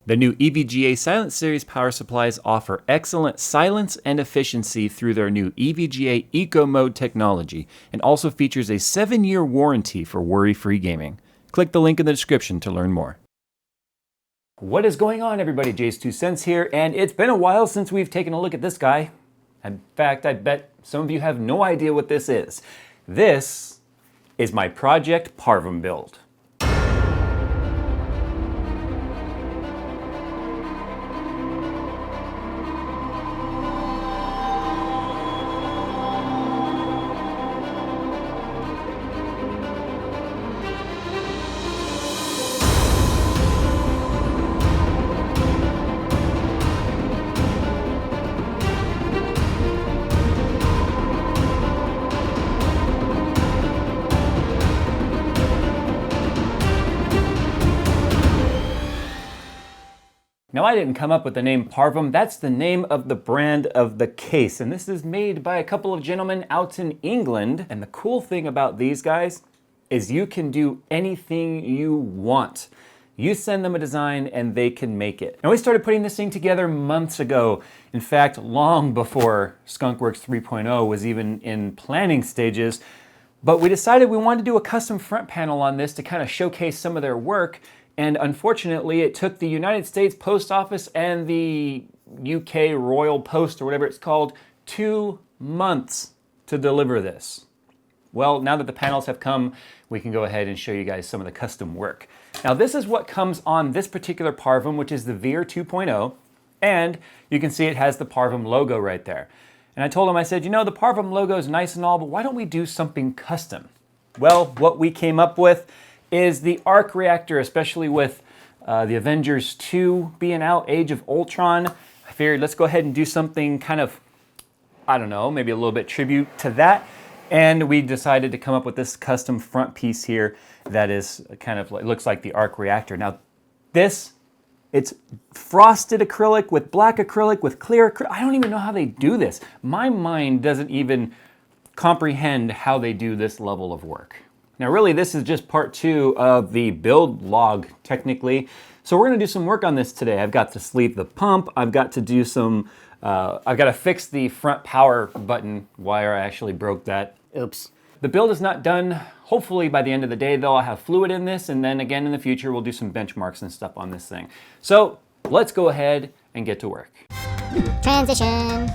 The new EVGA Silent Series power supplies offer excellent silence and efficiency through their new EVGA Eco Mode technology, and also features a 7-year warranty for worry-free gaming. Click the link in the description to learn more. What is going on, everybody? JayzTwoCents here, and it's been a while since we've taken a look at this guy. In fact, I bet some of you have no idea what this is. This is my Project Parvum build. Now, I didn't come up with the name Parvum. That's the name of the brand of the case. And this is made by a couple of gentlemen out in England. And the cool thing about these guys is you can do anything you want. You send them a design and they can make it. Now, we started putting this thing together months ago. In fact, long before Skunkworks 3.0 was even in planning stages. But we decided we wanted to do a custom front panel on this to kind of showcase some of their work. And unfortunately, it took the United States Post Office and the UK Royal Post, or whatever it's called, 2 months to deliver this. Well, now that the panels have come, we can go ahead and show you guys some of the custom work. Now, this is what comes on this particular Parvum, which is the Veer 2.0, and you can see it has the Parvum logo right there. And I told him, I said, you know, the Parvum logo is nice and all, but why don't we do something custom? Well, what we came up with is the arc reactor, especially with the Avengers 2 being out, Age of Ultron. I figured let's go ahead and do something kind of, I don't know, maybe a little bit tribute to that. And we decided to come up with this custom front piece here that is kind of, looks like the arc reactor. Now this, it's frosted acrylic with black acrylic with clear acrylic. I don't even know how they do this. My mind doesn't even comprehend how they do this level of work. Now really, this is just part 2 of the build log, technically. So we're gonna do some work on this today. I've got to sleeve the pump. I've got to do some, I've got to fix the front power button wire. I actually broke that. Oops. The build is not done. Hopefully by the end of the day, though, I'll have fluid in this. And then again, in the future, we'll do some benchmarks and stuff on this thing. So let's go ahead and get to work. Transition.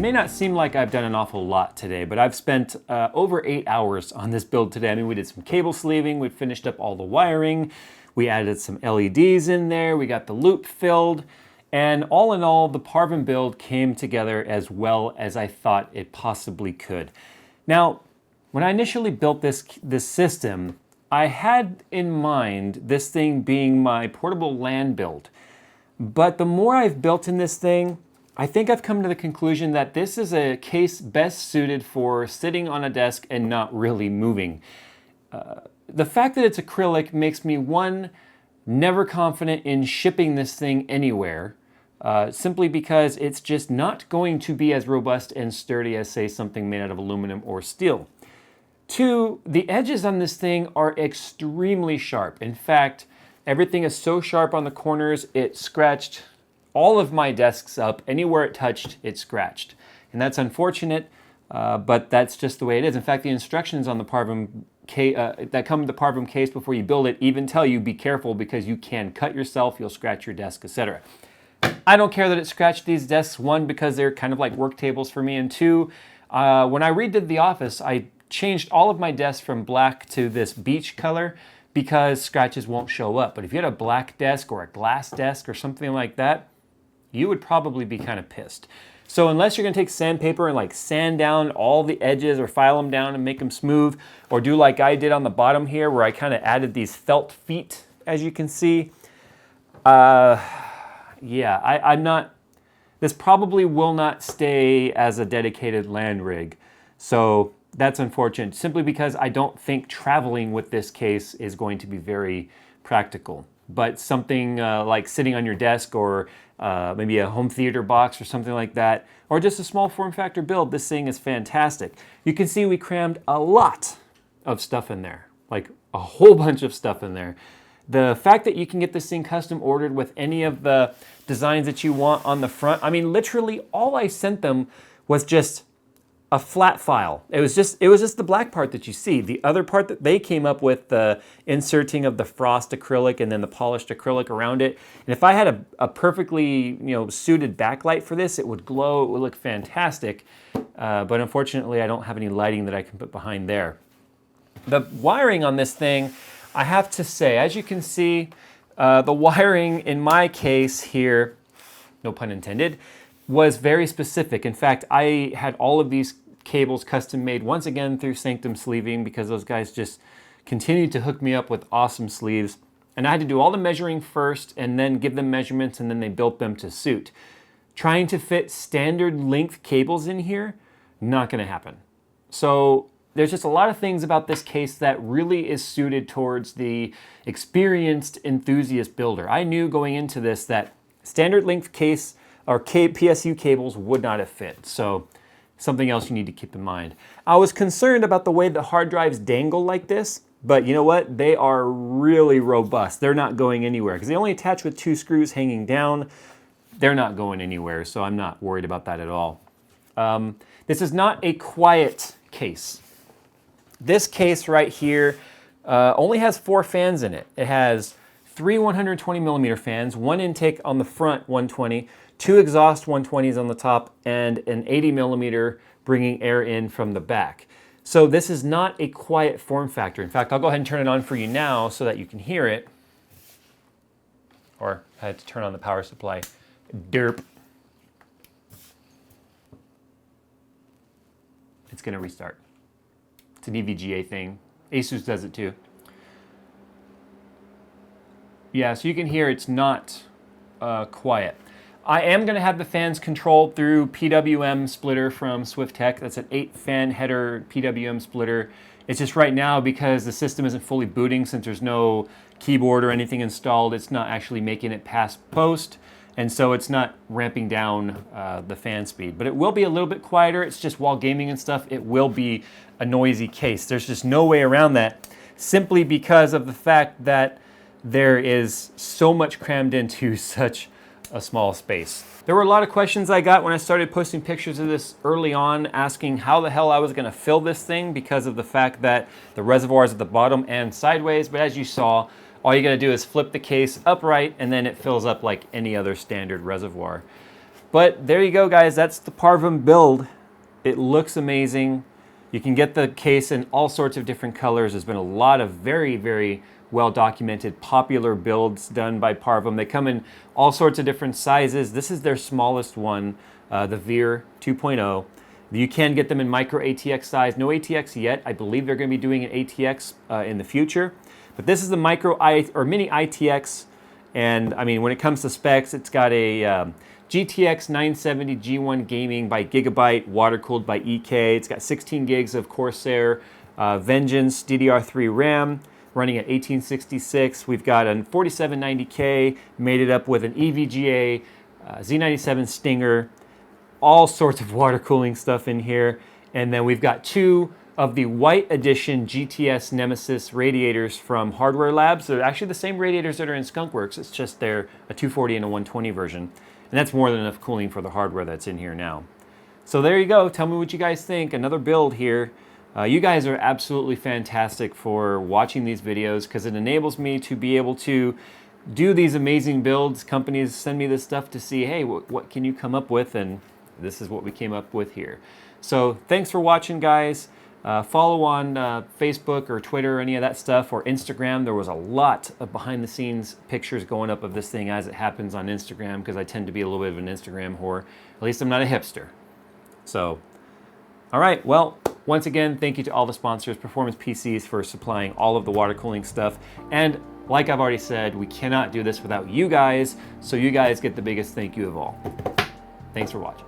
may not seem like I've done an awful lot today, but I've spent over 8 hours on this build today. I mean, we did some cable sleeving, we finished up all the wiring, we added some LEDs in there, we got the loop filled, and all in all, the Parvum build came together as well as I thought it possibly could. Now, when I initially built this system, I had in mind this thing being my portable LAN build. But the more I've built in this thing, I think I've come to the conclusion that this is a case best suited for sitting on a desk and not really moving. The fact that it's acrylic makes me, one, never confident in shipping this thing anywhere, simply because it's just not going to be as robust and sturdy as, say, something made out of aluminum or steel. Two, the edges on this thing are extremely sharp. In fact, everything is so sharp on the corners, it scratched all of my desks up. Anywhere it touched, it scratched. And that's unfortunate, but that's just the way it is. In fact, the instructions on the Parvum that come with the Parvum case before you build it even tell you be careful because you can cut yourself, you'll scratch your desk, etc. I don't care that it scratched these desks, one, because they're kind of like work tables for me, and two, when I redid the office, I changed all of my desks from black to this beige color because scratches won't show up. But if you had a black desk or a glass desk or something like that, you would probably be kind of pissed. So unless you're gonna take sandpaper and like sand down all the edges or file them down and make them smooth, or do like I did on the bottom here where I kind of added these felt feet, as you can see, yeah, I'm not, this probably will not stay as a dedicated LAN rig. So that's unfortunate, simply because I don't think traveling with this case is going to be very practical. But something like sitting on your desk, or maybe a home theater box or something like that, or just a small form factor build, this thing is fantastic. You can see we crammed a lot of stuff in there, like a whole bunch of stuff in there. The fact that you can get this thing custom ordered with any of the designs that you want on the front, I mean, literally all I sent them was just a flat file. It was just the black part that you see. The other part that they came up with, the inserting of the frost acrylic and then the polished acrylic around it. And if I had a perfectly, suited backlight for this, it would glow, it would look fantastic. But unfortunately, I don't have any lighting that I can put behind there. The wiring on this thing, I have to say, as you can see, the wiring in my case here, no pun intended, was very specific. In fact, I had all of these cables custom made once again through Sanctum Sleeving, because those guys just continued to hook me up with awesome sleeves. And I had to do all the measuring first and then give them measurements, and then they built them to suit. Trying to fit standard length cables in here, not gonna happen. So there's just a lot of things about this case that really is suited towards the experienced enthusiast builder. I knew going into this that standard length case or PSU cables would not have fit. So something else you need to keep in mind. I was concerned about the way the hard drives dangle like this, but you know what? They are really robust. They're not going anywhere because they only attach with 2 screws hanging down. They're not going anywhere, so I'm not worried about that at all. This is not a quiet case. This case right here only has 4 fans in it. It has 3 120 millimeter fans, 1 intake on the front 120, 2 exhaust 120s on the top, and an 80 millimeter bringing air in from the back. So this is not a quiet form factor. In fact, I'll go ahead and turn it on for you now so that you can hear it. Or I had to turn on the power supply. Derp. It's gonna restart. It's an EVGA thing. Asus does it too. Yeah, so you can hear it's not quiet. I am going to have the fans controlled through PWM splitter from SwiftTech. That's an 8-fan header PWM splitter. It's just right now, because the system isn't fully booting, since there's no keyboard or anything installed, it's not actually making it past post, and so it's not ramping down the fan speed. But it will be a little bit quieter. It's just while gaming and stuff, it will be a noisy case. There's just no way around that, simply because of the fact that there is so much crammed into such a small space. There were a lot of questions I got when I started posting pictures of this early on, asking how the hell I was gonna fill this thing because of the fact that the reservoir is at the bottom and sideways. But as you saw, all you gotta do is flip the case upright and then it fills up like any other standard reservoir. But there you go, guys. That's the Parvum build. It looks amazing. You can get the case in all sorts of different colors. There's been a lot of very, very well-documented popular builds done by Parvum. They come in all sorts of different sizes. This is their smallest one, the Veer 2.0. You can get them in micro ATX size. No ATX yet. I believe they're going to be doing an ATX in the future. But this is the micro or mini ITX. And I mean, when it comes to specs, it's got a GTX 970 G1 gaming by Gigabyte, water-cooled by EK. It's got 16 gigs of Corsair Vengeance DDR3 RAM, running at 1866. We've got a 4790K, made it up with an EVGA Z97 Stinger, all sorts of water cooling stuff in here. And then we've got two of the white edition GTS Nemesis radiators from Hardware Labs. They're actually the same radiators that are in Skunkworks. It's just they're a 240 and a 120 version. And that's more than enough cooling for the hardware that's in here now. So there you go. Tell me what you guys think. Another build here. You guys are absolutely fantastic for watching these videos because it enables me to be able to do these amazing builds. Companies send me this stuff to see, hey, what can you come up with? And this is what we came up with here. So thanks for watching, guys. Follow on Facebook or Twitter or any of that stuff, or Instagram. There was a lot of behind the scenes pictures going up of this thing as it happens on Instagram, because I tend to be a little bit of an Instagram whore. At least I'm not a hipster. So, all right, well, once again, thank you to all the sponsors, Performance PCs, for supplying all of the water cooling stuff. And like I've already said, we cannot do this without you guys, so you guys get the biggest thank you of all. Thanks for watching.